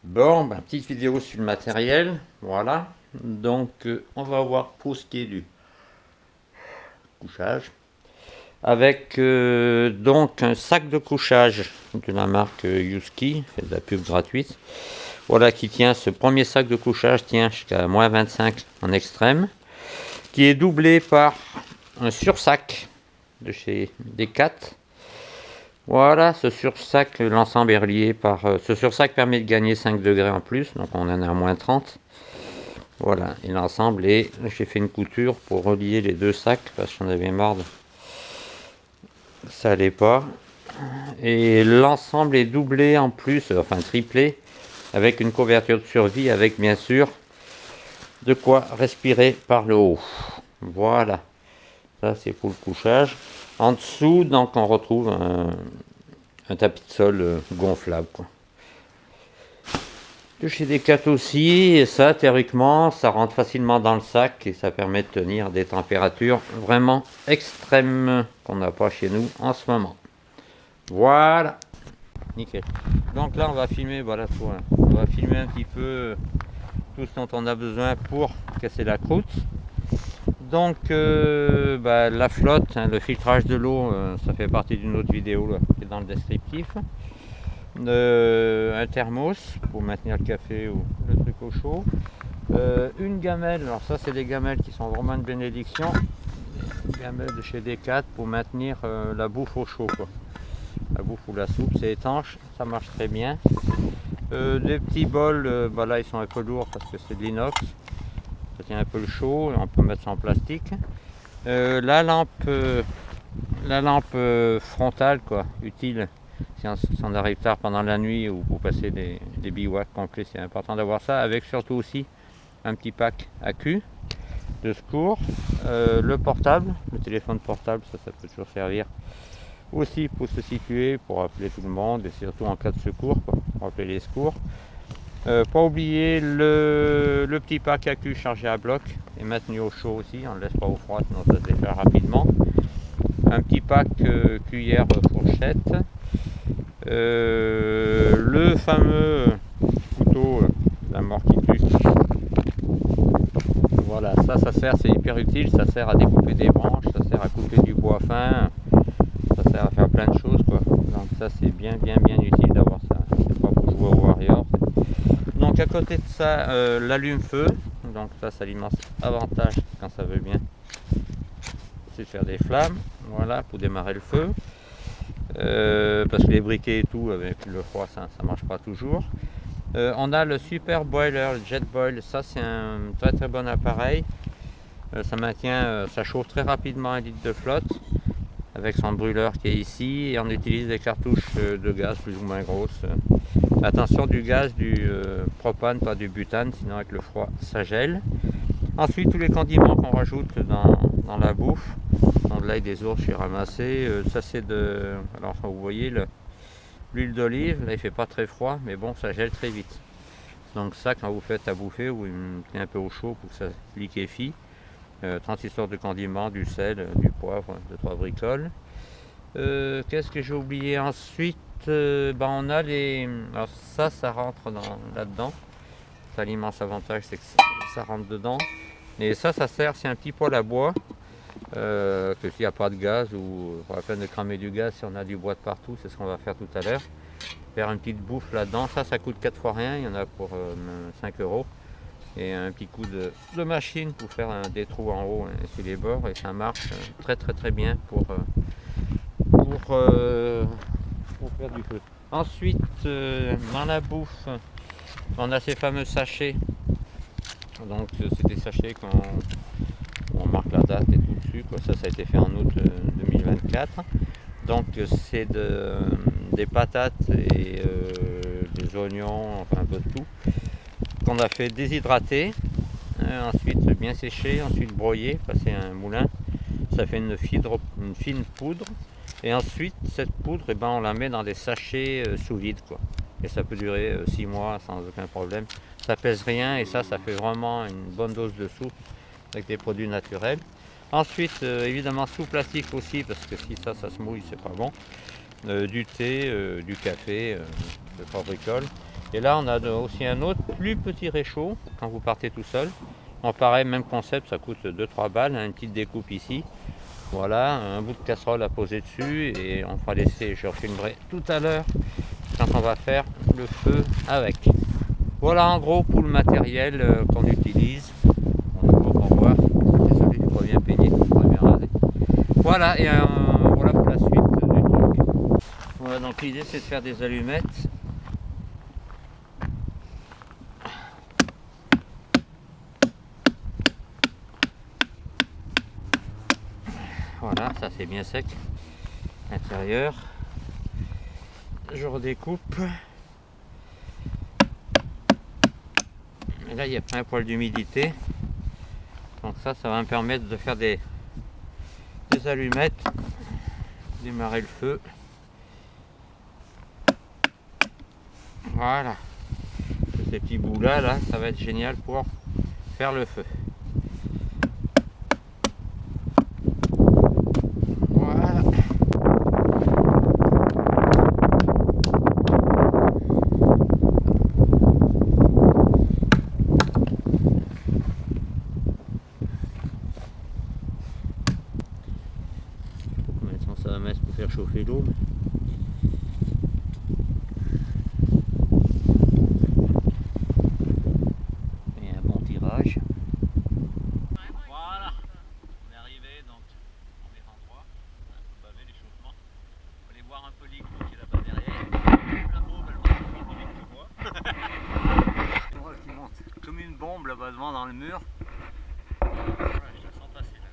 Bon, petite vidéo sur le matériel, voilà. Donc, on va voir pour ce qui est du couchage. Avec donc un sac de couchage de la marque Yuski, fait de la pub gratuite. Voilà, qui tient, ce premier sac de couchage tient jusqu'à moins 25 en extrême. Qui est doublé par un sursac de chez Decat. Voilà, ce sursac, l'ensemble est relié par... ce sursac permet de gagner 5 degrés en plus, donc on en a à moins 30. Voilà, et l'ensemble est... J'ai fait une couture pour relier les deux sacs, parce que j'en avais marre. Ça allait pas. Et l'ensemble est doublé en plus, enfin triplé, avec une couverture de survie, avec bien sûr de quoi respirer par le haut. Voilà, ça c'est pour le couchage. En dessous, donc on retrouve un tapis de sol gonflable, quoi. De chez Decat aussi, et ça théoriquement ça rentre facilement dans le sac et ça permet de tenir des températures vraiment extrêmes qu'on n'a pas chez nous en ce moment. Voilà, nickel. Donc là on va filmer, voilà, on va filmer un petit peu tout ce dont on a besoin pour casser la croûte. Donc la flotte, le filtrage de l'eau, ça fait partie d'une autre vidéo là, qui est dans le descriptif. Un thermos pour maintenir le café ou le truc au chaud. Une gamelle, alors ça c'est des gamelles qui sont vraiment une bénédiction. Des gamelles de chez Decat pour maintenir la bouffe au chaud, quoi. La bouffe ou la soupe, c'est étanche, ça marche très bien. Des petits bols, là ils sont un peu lourds parce que c'est de l'inox. Ça tient un peu le chaud, et on peut mettre ça en plastique. La lampe frontale, quoi, utile si on arrive tard pendant la nuit ou pour passer des bivouacs complets, c'est important d'avoir ça, avec surtout aussi un petit pack AQ de secours. Le portable, le téléphone portable, ça peut toujours servir aussi pour se situer, pour appeler tout le monde et surtout en cas de secours, quoi, pour appeler les secours. Pas oublier le petit pack AQ chargé à bloc et maintenu au chaud aussi, on ne le laisse pas au froid sinon ça se défait rapidement. Un petit pack cuillère fourchette. Le fameux couteau la mort qui tue. Voilà, ça sert, c'est hyper utile, ça sert à découper des branches, ça sert à couper du bois fin, ça sert à faire plein de choses, quoi. Donc ça c'est bien utile d'avoir ça, c'est pas pour jouer au Warrior. Donc à côté de ça, l'allume-feu, donc ça l'immense avantage quand ça veut bien, c'est de faire des flammes, voilà, pour démarrer le feu. Parce que les briquets et tout avec le froid ça marche pas toujours. On a le super boiler, le jet boil, ça c'est un très bon appareil. Ça maintient, ça chauffe très rapidement un litre de flotte avec son brûleur qui est ici, et on utilise des cartouches de gaz plus ou moins grosses. Attention du gaz, du propane, pas du butane, sinon avec le froid ça gèle. Ensuite tous les condiments qu'on rajoute dans la bouffe. De l'ail des ours, j'ai ramassé. Ça c'est de... Alors vous voyez l'huile d'olive, là il fait pas très froid, mais bon ça gèle très vite. Donc ça quand vous faites à bouffer, vous mettez un peu au chaud pour que ça liquéfie. 36 sortes de condiments, du sel, du poivre, 2-3 bricoles. Qu'est-ce que j'ai oublié ensuite? On a les... Alors ça rentre là-dedans. Ça l'immense avantage, c'est que ça rentre dedans. Et ça sert, c'est un petit poêle à bois. Que s'il n'y a pas de gaz ou pas la peine de cramer du gaz si on a du bois de partout, c'est ce qu'on va faire tout à l'heure. Faire une petite bouffe là-dedans, ça coûte 4 fois rien, il y en a pour 5 €. Et un petit coup de machine pour faire des trous en haut et sur les bords, et ça marche très bien pour faire du feu. Ensuite, dans la bouffe, on a ces fameux sachets. Donc c'est des sachets on marque la date et tout dessus, quoi. Ça a été fait en août 2024. Donc c'est des patates et des oignons, enfin un peu de tout, qu'on a fait déshydrater, ensuite bien sécher, ensuite broyer, passer un moulin. Ça fait une fine poudre. Et ensuite cette poudre, on la met dans des sachets sous vide, quoi. Et ça peut durer 6 mois sans aucun problème. Ça pèse rien et ça fait vraiment une bonne dose de soupe avec des produits naturels. Ensuite, évidemment sous plastique aussi, parce que si ça se mouille, c'est pas bon. Du thé, du café, de 3 bricoles. Et là on a aussi un autre plus petit réchaud quand vous partez tout seul. En pareil, même concept, ça coûte 2-3 balles, une petite découpe ici. Voilà, un bout de casserole à poser dessus et on fera laisser, je refilmerai tout à l'heure quand on va faire le feu avec. Voilà en gros pour le matériel qu'on utilise. On voit, désolé, je crois bien peigné, je crois bien rasé. Voilà, et voilà pour la suite du truc. Voilà, donc l'idée c'est de faire des allumettes. Voilà, ça c'est bien sec. L'intérieur. Je redécoupe. Et là il y a plein poil d'humidité. Donc ça va me permettre de faire des allumettes. Démarrer le feu. Voilà. Ces petits bouts là, ça va être génial pour faire le feu. Voilà. Maintenant ça va mettre pour faire chauffer l'eau. Voilà, on est arrivé donc au premier endroit, un peu bavé l'échauffement. On va aller voir un peu l'igloo qui est là-bas derrière. La bombe elle monte plus vite que moi. On voit qu'il monte comme une bombe là-bas devant dans le mur. Voilà, je la sens passer là.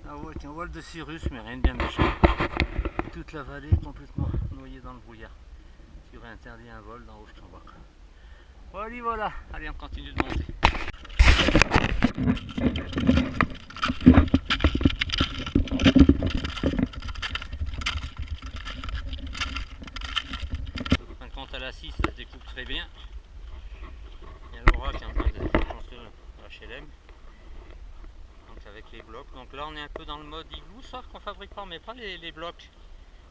Ah ouais, tiens, voile de Cyrus, mais rien de bien méchant. Toute la vallée complètement noyée dans le brouillard. Qui aurait interdit un vol d'en haut jusqu'en bas. Voilà, allez on continue de monter. Quand à la 6 ça se découpe très bien. Il y a Laura qui est en train de construire HLM. Donc avec les blocs. Donc là on est un peu dans le mode igloo, sauf qu'on fabrique pas, on met pas les blocs.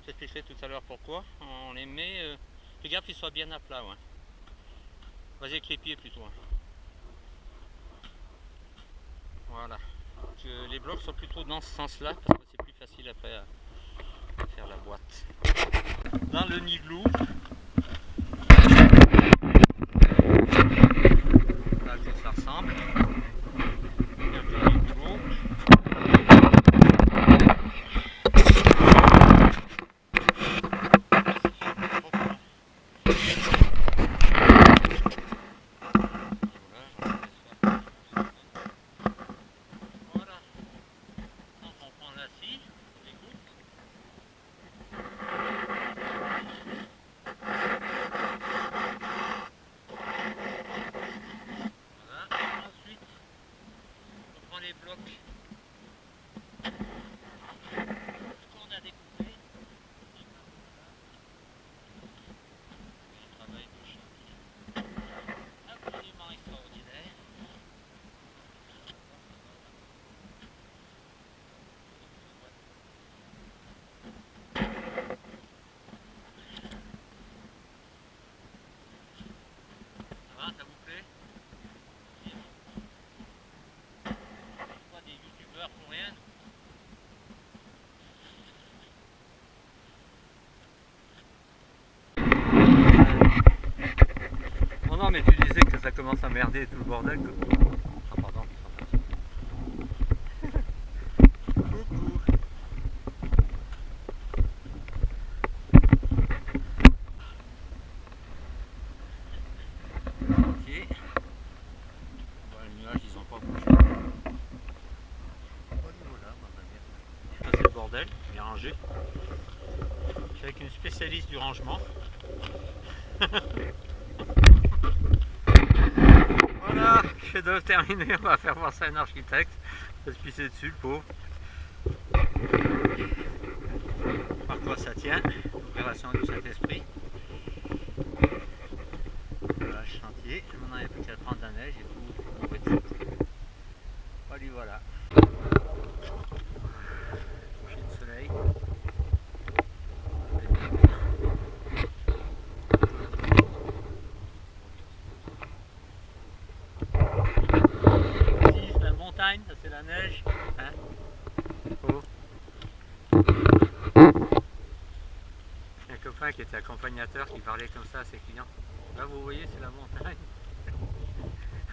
J'expliquerai tout à l'heure pourquoi. On les met. Fais gaffe qu'ils soient bien à plat. Ouais. Vas-y avec les pieds plutôt. Voilà. Que les blocs sont plutôt dans ce sens-là parce que c'est plus facile après à faire la boîte. Dans le igloo. Là ça ressemble. Et un peu d'igloo. Ça vous plaît? Pas des youtubeurs pour rien. Oh non mais tu disais que ça commence à merder tout le bordel. Ah pardon. Coucou. Ok. Voilà, les nuages ils ont pas bougé. Ça c'est le bordel, bien rangé. Je suis avec une spécialiste du rangement. Voilà, chef-d'œuvre terminé, on va faire voir ça à un architecte. On va se pisser dessus le pauvre. Par quoi ça tient, opération du Saint-Esprit. Voilà le chantier, maintenant il n'y a plus qu'à prendre la neige et tout, on va être voilà. Coucher de soleil. la neige, hein. Oh. Un copain qui était accompagnateur qui parlait comme ça à ses clients. Là vous voyez c'est la montagne.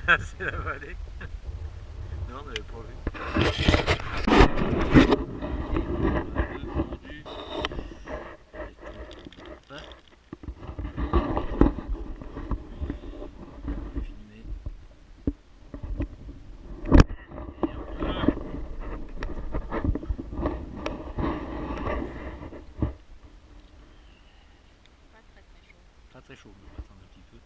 Là c'est la vallée. Non on n'avait pas vu. Pas très chaud, mais on va attendre un petit peu.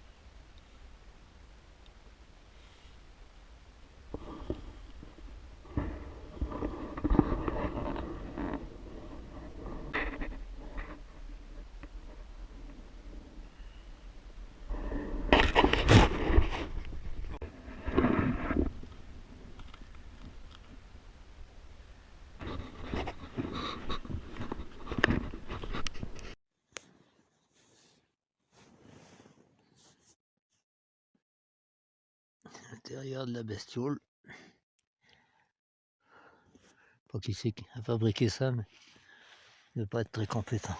L'intérieur de la bestiole. Pas qui c'est qui a fabriqué ça, mais il ne doit pas être très compétent.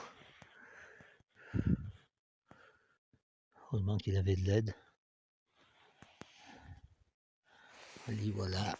Heureusement qu'il avait de l'aide. Allez, voilà.